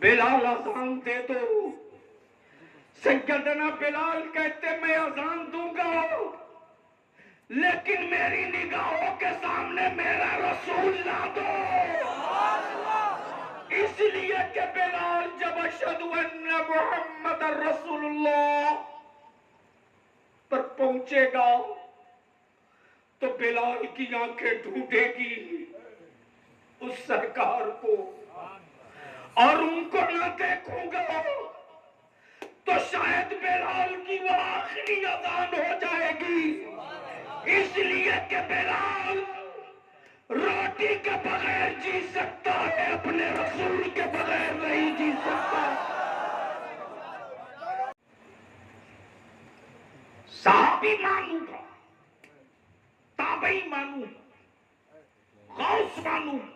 बिलाल अजान दे दो। सैयदना बिलाल कहते मैं अजान दूंगा, लेकिन मेरी निगाहों के सामने मेरा रसूल ला दो। इसलिए कि बिलाल जब अशहदु अन्ना मुहम्मद रसूलुल्लाह पर पहुंचेगा तो बिलाल की आंखें ढूंढेगी उस सरकार को, और उनको न देखूंगा तो शायद बिलाल की वो आखिरी अजान हो जाएगी। इसलिए कि बिलाल रोटी के बगैर जी सकता है, अपने रसूल के बगैर नहीं जी सकता। साहबी मानूंगा, ताबई मानूंगा, गौस मानूंगा,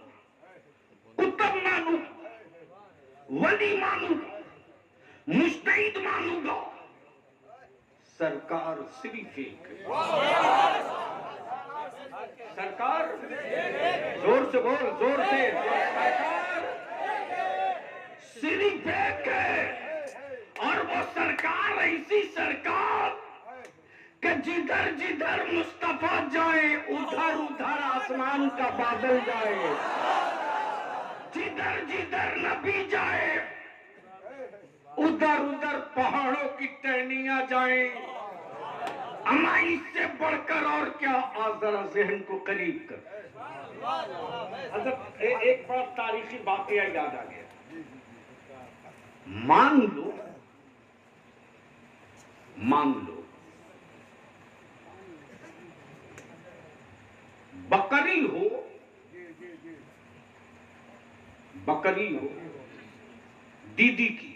कुतुब मानूंगा, वली मानूंगा, मुस्तईद मानूंगा, सरकार सिर्फ एक। सरकार जोर से बोल, जोर से। सरकार सिर्फ एक है, और वो सरकार ऐसी सरकार कि जिधर जिधर मुस्तफा जाए उधर उधर आसमान का बादल जाए, जिधर जिधर नबी जाए उधर उधर पहाड़ों की टहनियां जाएं। अमा इससे बढ़कर और क्या। आज जरा जहन को करीब कर। एक बार तारीखी वाकया याद आ गया। मान लो बकरी हो दीदी की,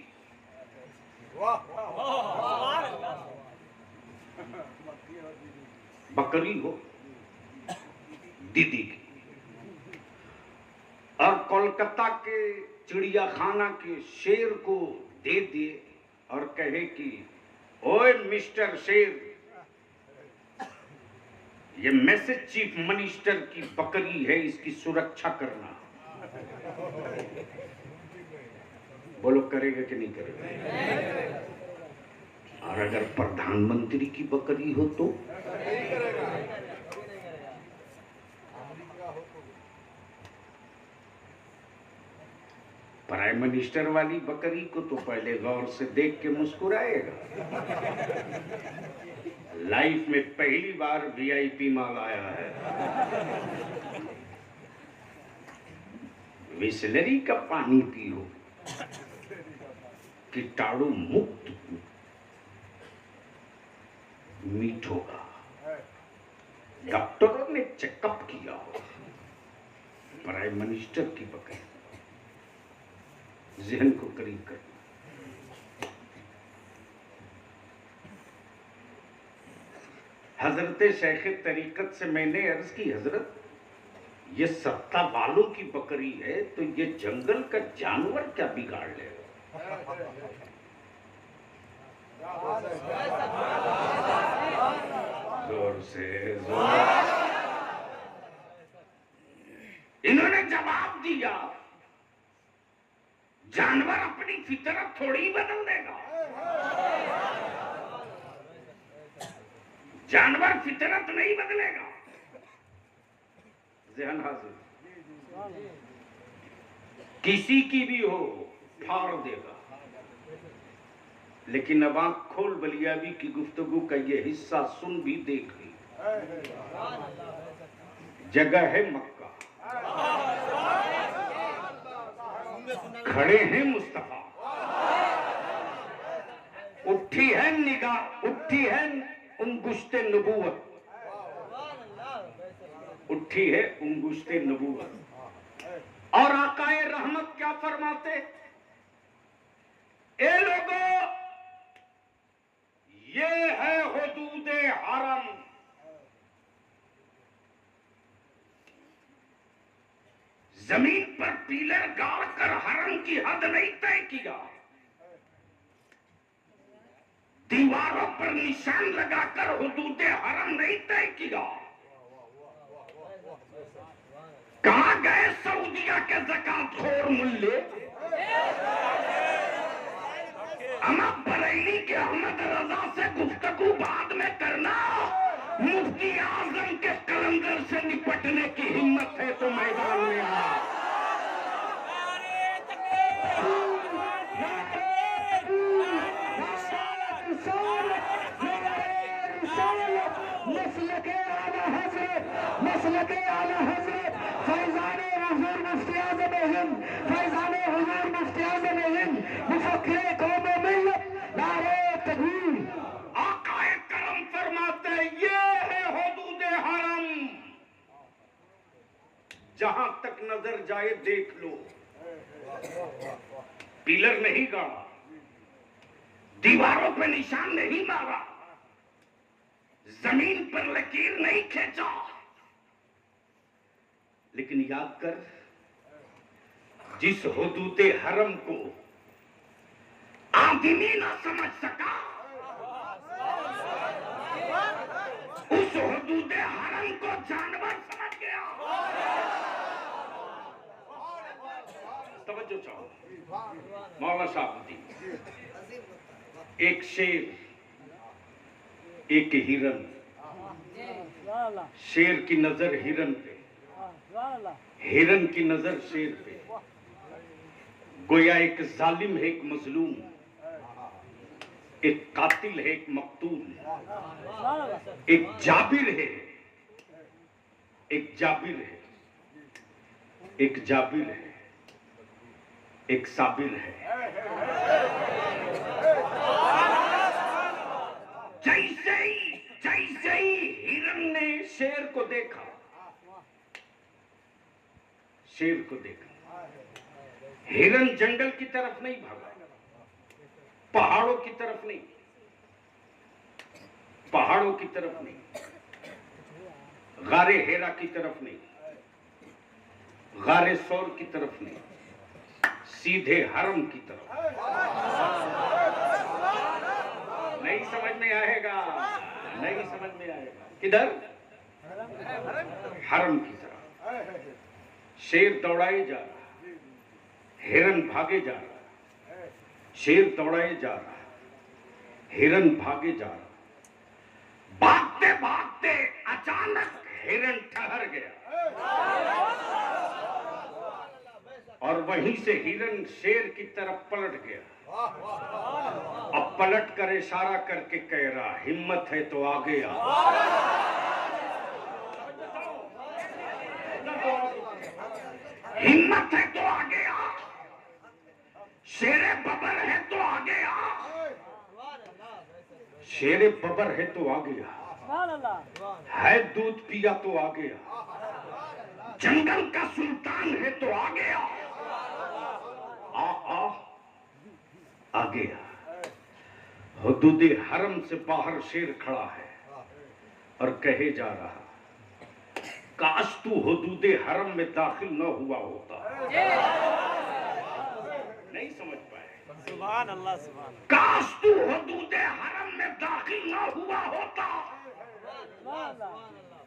बकरी हो दीदी की, और कोलकाता के चिड़ियाखाना के शेर को दे दिए और कहे कि ओए मिस्टर शेर, ये मैसेज चीफ मिनिस्टर की बकरी है, इसकी सुरक्षा करना। बोलो करेगा कि नहीं करेगा? और अगर प्रधानमंत्री की बकरी हो तो प्राइम मिनिस्टर वाली बकरी को तो पहले गौर से देख के मुस्कुराएगा। लाइफ में पहली बार वीआईपी माल आया है, बिसलेरी का पानी पियो, कीटाणु मुक्त मीठ होगा, डॉक्टरों ने चेकअप किया हो। प्राइम मिनिस्टर की बकरी, जहन को करीब करना। हजरत शेख तरीकत से मैंने अर्ज की, हजरत ये सत्ता वालों की बकरी है तो ये जंगल का जानवर क्या बिगाड़ लेगा? जोर से जोर। इन्होंने जवाब दिया, जानवर अपनी फितरत थोड़ी बदल देगा, जानवर फितरत नहीं बदलेगा। ज़हन हाजिर, किसी की भी हो फाड़ देगा। लेकिन अब आंख खोल, बलियाबी की गुफ्तगू का ये हिस्सा सुन भी, देख ली। जगह है मक्का, खड़े हैं मुस्तफा, उठी है निगाह, उठी है उंगुश्ते नबूवत, उठी है उंगुश्ते नबूवत। और आकाए रहमत क्या फरमाते? ए लोगों, ये है हुदूदे हरम, जमीन पर पिलर गाड़ कर हरम की हद नहीं तय किया, दीवारों पर निशान लगाकर हुदूदे हरम नहीं तय किया। कहां गए सऊदिया के ज़कातखोर मुल्ले? बरेली के अहमद रजा से गुफ्तगू बाद में करना, मुफ्ती आजम के कलंदर से निपटने की हिम्मत है तो मैदान में आ। मसलके आला हजरत फैजाने हुजूर मुफ्ती आज़म हिंद, फैजाने हुजूर मुफ्ती आज़म हिंद, मुफक्किर कौम व मिल्लत, नारे तकबीर। आकाए करम फरमाते ये है हुदूद हरम, जहां तक नजर जाए देख लो। पिलर नहीं गाड़ा, दीवारों पे निशान नहीं मारा, जमीन पर लकीर नहीं खींचा, लेकिन याद कर, जिस हुदूद हरम को आदमी ना समझ सका, उस हुदूद हरम को जानवर समझ गया। तवज्जो चाहो मौला साहब, एक शेर एक हिरन, शेर की नजर हिरन पे, हिरन की नजर शेर पे। गोया एक जालिम है एक मजलूम, एक कातिल है एक मकतूल, एक जाबिर है, एक जाबिर है, एक जाबिर है, एक साबिर है। जैसे ही हिरन ने शेर को देखा, शेर को देखा, हिरन जंगल की तरफ नहीं भागा, पहाड़ों की तरफ नहीं, पहाड़ों की तरफ नहीं, गारे हेरा की तरफ नहीं, गारे सौर की तरफ नहीं, सीधे हरम की तरफ। नहीं समझ में आएगा, नहीं समझ में आएगा। किधर? हरम की तरफ। शेर दौड़ाए जा रहा, हिरन भागे जा रहा, शेर दौड़ाए जा रहा, हिरन भागे जा रहा। भागते भागते अचानक हिरन ठहर गया और वहीं से हिरन शेर की तरफ पलट गया। अब पलट कर इशारा करके कह रहा, हिम्मत है तो आगे आ। हिम्मत है तो आगे आ, शेरे बबर है तो आगे आ, शेरे बबर है तो आगे आ, है दूध पिया तो आगे आ, जंगल का सुल्तान है तो आगे आ, आ आगे आ। हुदूद हरम से बाहर शेर खड़ा है और कहे जा रहा, काश तू हुदूद हरम में दाखिल न हुआ होता। नहीं समझ पाए। सुभान अल्लाह, सुभान। काश तू हुदूद हरम में दाखिल न हुआ होता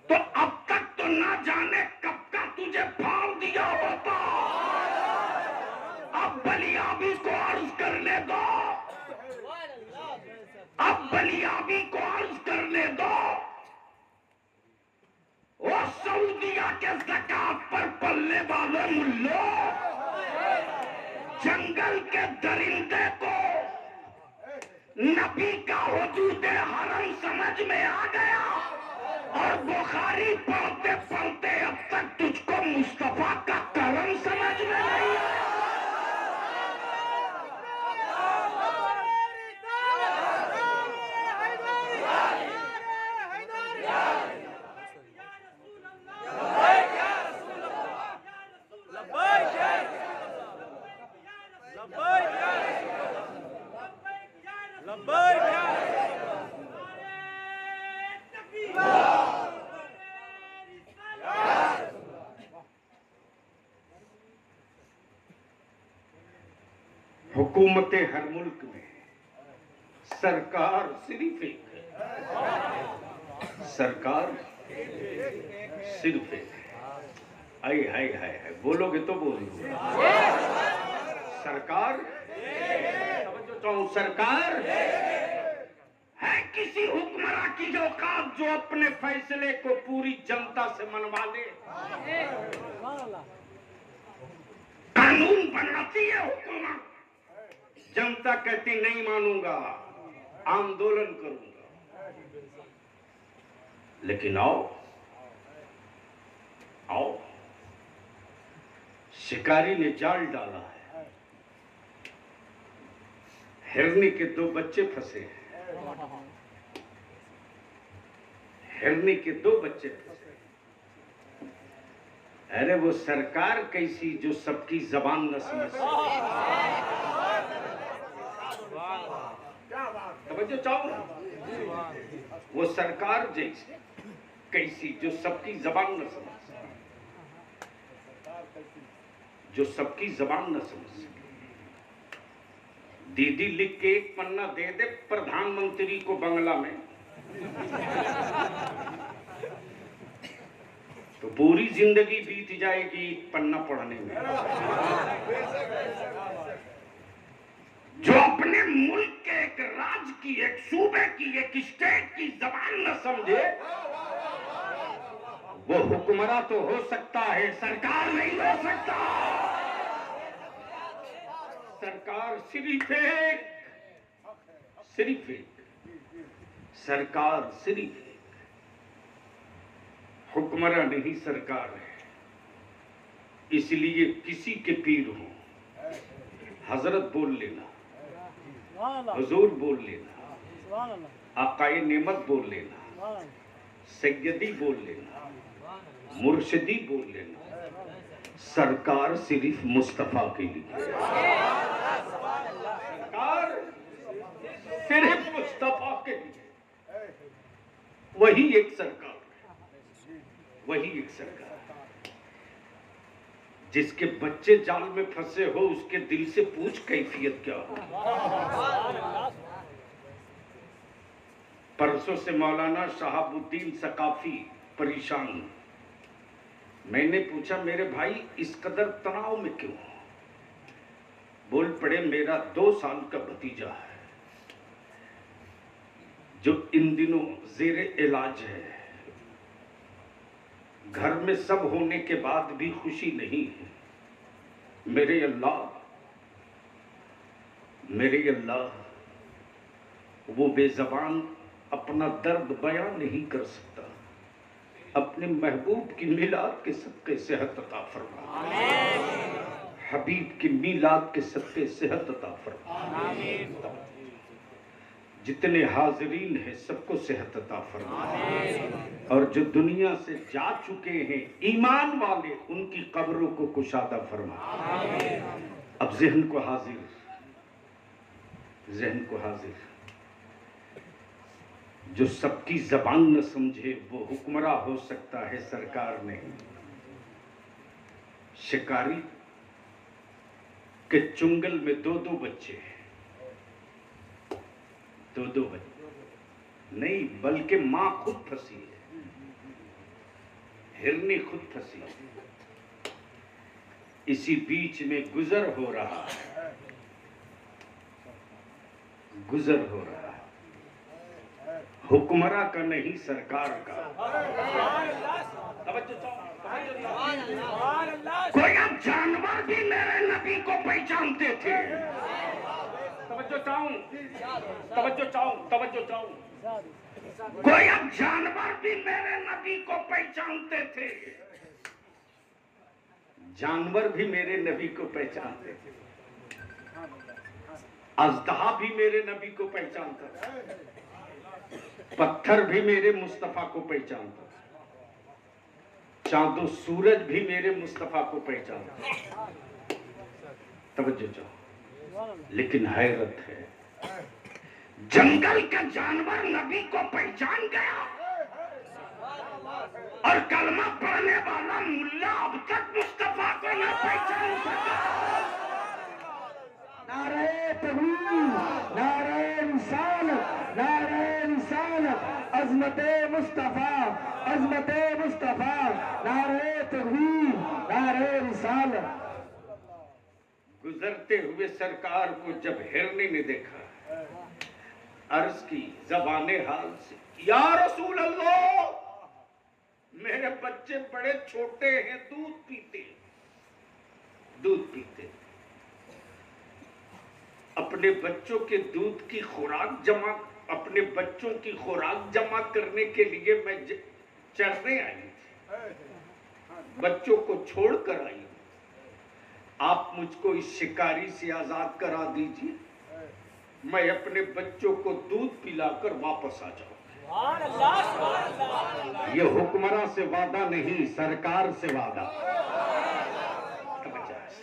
तो अब तक तो ना जाने कब का तुझे फाड़ दिया होता। अब बलियाबी को अर्ज करने दो, अब बलियाबी को अर्ज करने दो। वो सऊदिया के ज़कात पर पलने वाले मुल्लो, जंगल के दरिंदे को नबी का हुदूद हरम समझ में आ गया और बुखारी पढ़ते पढ़ते अब तक तुझको मुस्तफा का करम समझ में नहीं आया। हुकूमत हर मुल्क में सरकार सिर्फ एक है, सरकार सिर्फ एक है। हाय हाय हाय हाय, बोलोगे तो बोलोगे। सरकार, समझो चाहो, सरकार है किसी हुक्मरान की जो औकात जो अपने फैसले को पूरी जनता से मनवा ले? कानून बनाती है हुकूमत, जनता कहती नहीं मानूंगा, आंदोलन करूंगा। लेकिन आओ आओ, शिकारी ने जाल डाला है, हिरनी के 2 बच्चे फंसे हैं, हिरनी के 2 बच्चे फंसे। अरे वो सरकार कैसी जो सबकी जबान न समझ सके। समझो चाहो, वो सरकार जैसी कैसी जो सबकी जबान न समझ सके, जो सबकी जबान न समझ सके। दीदी लिख के 1 पन्ना दे दे प्रधानमंत्री को बंगला में, तो पूरी जिंदगी बीत जाएगी 1 पन्ना पढ़ने में। जो अपने मुल्क के एक राज्य की, एक सूबे की, एक स्टेट की जबान न समझे, वो हुक्मरान तो हो सकता है, सरकार नहीं हो सकता। सरकार सिर्फ एक सरकार सिर्फ एक, हुक्मरान नहीं सरकार है। इसलिए किसी के पीर हो, हजरत बोल लेना, हुजूर बोल लेना, आकाए नेमत बोल लेना, सैयदी बोल लेना, मुर्शिदी बोल लेना, सरकार सिर्फ मुस्तफा के लिए, सरकार सिर्फ मुस्तफा के लिए। वही एक सरकार है, वही एक सरकार। जिसके बच्चे जाल में फंसे हो उसके दिल से पूछ कैफियत क्या हो। परसों से मौलाना शहाबुद्दीन सकाफी परेशान। मैंने पूछा मेरे भाई इस कदर तनाव में क्यों? बोल पड़े मेरा 2 साल का भतीजा है जो इन दिनों जेरे इलाज है। घर में सब होने के बाद भी खुशी नहीं है। मेरे अल्लाह, वो बेज़बान अपना दर्द बयान नहीं कर सकता। अपने महबूब की मिलाद के सदके सेहत अता फरमा। हबीब की मिलाद के सदके सेहत अता फरमा। जितने हाजिरीन हैं सबको सेहत अता फरमा। और जो दुनिया से जा चुके हैं ईमान वाले, उनकी कब्रों को कुशादा फरमा। अब ज़हन को हाजिर, जो सबकी जबान न समझे वो हुक्मरान हो सकता है, सरकार नहीं। शिकारी के चुंगल में 2-2 बच्चे हैं, 2-2 बच्चे नहीं बल्कि मां खुद फंसी है, हिरनी खुद फंसी है। इसी बीच में गुजर हो रहा है। हुक्मरान का नहीं सरकार का। कोई अब जानवर भी मेरे नबी को पहचानते थे। तवज्जो चाहूं। कोई अब जानवर भी मेरे नबी को पहचानते थे। जानवर भी मेरे नबी को पहचानते थे। अज़दहा भी मेरे नबी को पहचानता था। पत्थर भी मेरे मुस्तफा को पहचानता था। चांदो सूरज भी मेरे मुस्तफा को पहचानता। तवज्जो चाहो। लेकिन हैरत है, जंगल का जानवर नबी को पहचान गया और कलमा पढ़ने वाला मुल्ला अब तक मुस्तफा को न पहचान सका। नारे तकबीर, नारे रिसालत, अज़मते मुस्तफा, नारे तकबीर, नारे रिसालत। गुजरते हुए सरकार को जब हिरनी ने देखा अर्ज की ज़बाने हाल से, या रसूल अल्लाह, मेरे बच्चे बड़े छोटे हैं, दूध पीते। अपने बच्चों के दूध की अपने बच्चों की खुराक जमा करने के लिए मैं चरने आई थी, बच्चों को छोड़कर आई। आप मुझको इस शिकारी से आजाद करा दीजिए, मैं अपने बच्चों को दूध पिलाकर वापस आ जाऊं। ये हुक्मरान से वादा नहीं, सरकार से वादा,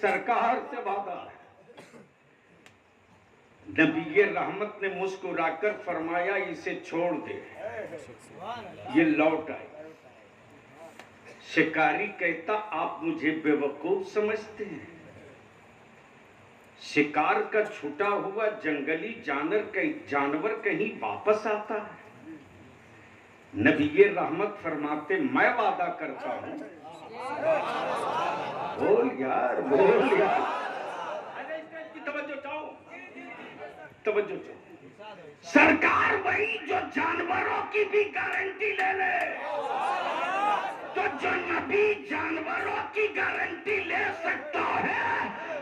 सरकार से वादा है। नबी रहमत ने मुस्कुराकर फरमाया, इसे छोड़ दे। ये लौट आए। शिकारी कहता, आप मुझे बेवकूफ समझते हैं? शिकार का छूटा हुआ जंगली जानवर कहीं वापस आता है? नबी रहमत फरमाते, मैं वादा करता हूं। बोल यार, बोल यार, तवज्जो चाहो। सरकार वही जो जानवरों की भी गारंटी ले ले, तो जो नबी जानवरों की गारंटी ले सकता है,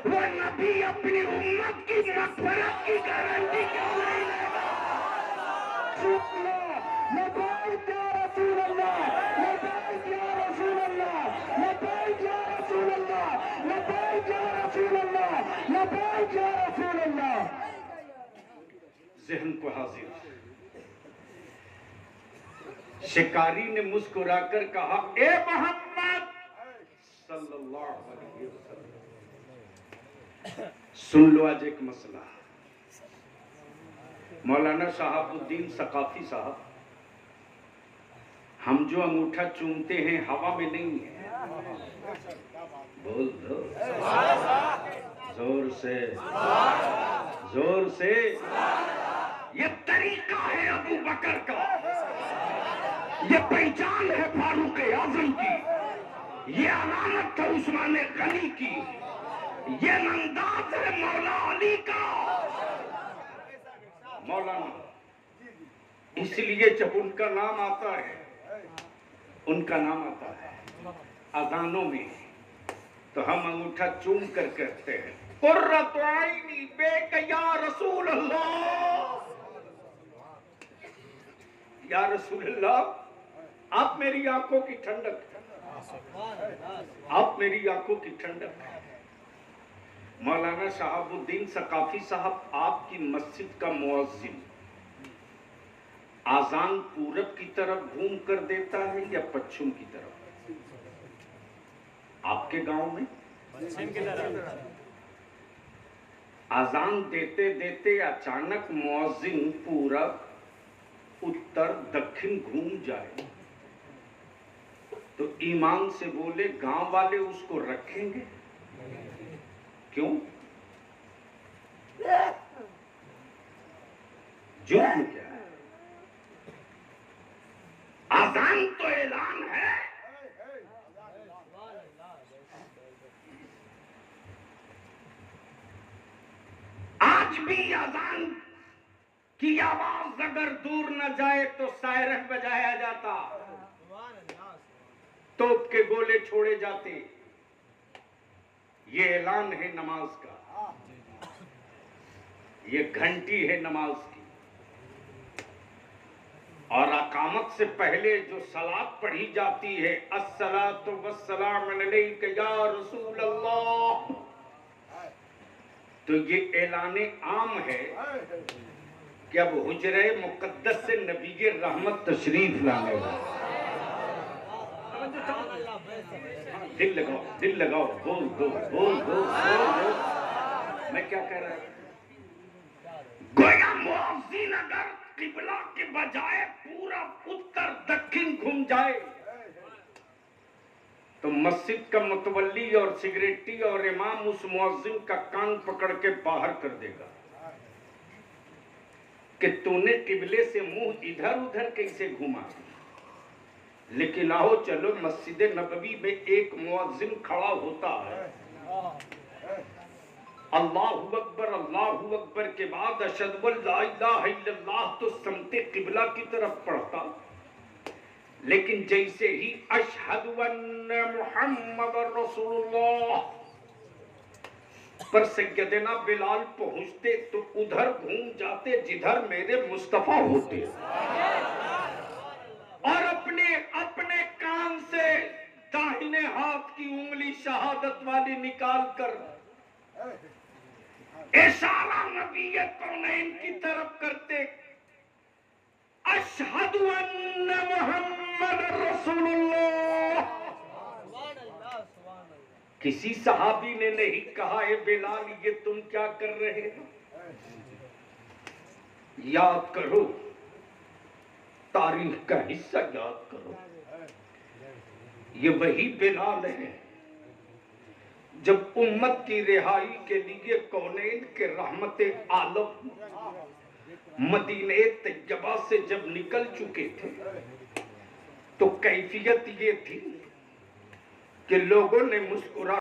वो नबी अपनी उम्मत की मग़फ़िरत की गारंटी क्यों नहीं लेगा? ज़हन को हाजिर। शिकारी ने मुस्कुराकर कहा, ए मोहम्मद सल्लल्लाहु अलैहि वसल्लम, सुन लो आज एक मसला। मौलाना शहाबुद्दीन सकाफी साहब, हम जो अंगूठा चूमते हैं हवा में नहीं है, बोल दो जोर से, जोर से। ये तरीका है अबू बकर का, ये पहचान है फारूक आजम की, ये अलामत है उस्मान गनी की, ये अंदाज है मौला अली का। मौलाना, इसलिए जब उनका नाम आता है, अजानों में, तो हम अंगूठा चूम कर कहते हैं, कुर्रत आइनी बेक या रसूल अल्लाह, या रसूल अल्लाह, आप मेरी आंखों की ठंडक, आप मेरी आंखों की ठंडक। मौलाना शहाबुद्दीन सकाफी साहब, आपकी मस्जिद का मुअज्जिन आजान पूरब की तरफ घूम कर देता है या पश्चिम की तरफ? आपके गांव में पश्चिम की तरफ। आजान देते देते अचानक मुअज्जिन पूरब, उत्तर, दक्षिण घूम जाए तो ईमान से बोले, गांव वाले उसको रखेंगे? क्यों? जुर्म क्या है? आजान तो ऐलान है। आज भी आजान की आवाज अगर दूर न जाए तो सायरन बजाया जाता, तोप के गोले छोड़े जाते। ये ऐलान है नमाज का, ये घंटी है नमाज की। और अकामत से पहले जो सलात पढ़ी जाती है, अस्सलातु वस्सलाम अलैका या रसूल अल्लाह, तो ये ऐलाने आम है कि अब हुजरे मुकद्दस से नबी रहमत तशरीफ लाने वाले। दिल लगाओ, बोल दो, बोल दो, बोल दो। मैं क्या कह रहा हूं? गोया मुअज्जिन अगर किबला के बजाय पूरा उत्तर दक्षिण घूम जाए तो मस्जिद का मुतवल्ली और सिगरेटी और इमाम उस मुअज्जिन का कान पकड़ के बाहर कर देगा कि तूने किबले से मुंह इधर उधर कैसे घुमा। लेकिन आओ चलो, मस्जिद नबवी में एक मुअज्जिन खड़ा होता है अल्लाहू अकबर के बाद अशहदु अल्ला इलाहा इल्लल्लाह तो समते किबला की तरफ पढ़ता, लेकिन जैसे ही अशहदु अन्ना मुहम्मदुर रसूलुल्लाह पर सैयदना बिलाल पहुंचते तो उधर घूम जाते जिधर मेरे मुस्तफा होते, और अपने अपने कान से दाहिने हाथ की उंगली शहादत वाली निकाल कर इशारा नबी कौनैन की तरफ करते, अशहदु अन्ना मुहम्मद रसूलुल्लाह। किसी सहाबी ने नहीं कहा ए बिलाल ये तुम क्या कर रहे हो, याद करो, तारीख का हिस्सा याद करो। ये वही बिलाल है जब उम्मत की रिहाई के लिए कौनैन के रहमते आलम मदीने तैयबा से जब निकल चुके थे तो कैफियत ये थी कि लोगों ने मुस्कुरा